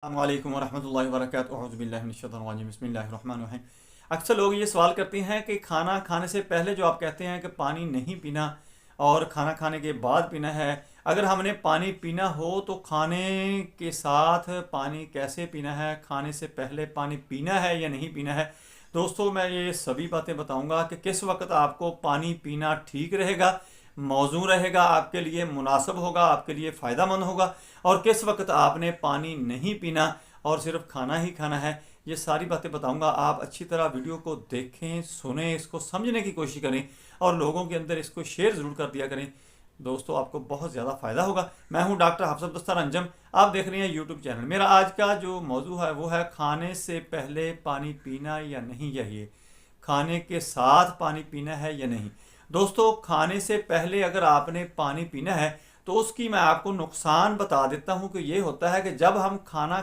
अस्सलामुअलैकुम वरहमतुल्लाहि वबरकातुहू अऊज़ु बिल्लाहि मिनश्शैतानिर्रजीम बिस्मिल्लाहिर्रहमानिर्रहीम। अक्सर लोग ये सवाल करते हैं कि खाना खाने से पहले जो आप कहते हैं कि पानी नहीं पीना और खाना खाने के बाद पीना है, अगर हमने पानी पीना हो तो खाने के साथ पानी कैसे पीना है, खाने से पहले पानी पीना है या नहीं पीना है। दोस्तों, मैं ये सभी बातें बताऊंगा कि किस वक्त आपको पानी पीना ठीक रहेगा, मौजू रहेगा, आपके लिए मुनासिब होगा, आपके लिए फ़ायदा मंद होगा, और किस वक्त आपने पानी नहीं पीना और सिर्फ खाना ही खाना है। ये सारी बातें बताऊंगा। आप अच्छी तरह वीडियो को देखें, सुने, इसको समझने की कोशिश करें और लोगों के अंदर इसको शेयर ज़रूर कर दिया करें। दोस्तों, आपको बहुत ज़्यादा फ़ायदा होगा। मैं हूं डॉक्टर हफसत दस्तार अंजम, आप देख रहे हैं यूट्यूब चैनल। मेरा आज का जो मौजू है वो है खाने से पहले पानी पीना या नहीं चाहिए, खाने के साथ पानी पीना है या नहीं। दोस्तों, खाने से पहले अगर आपने पानी पीना है तो उसकी मैं आपको नुकसान बता देता हूं कि ये होता है कि जब हम खाना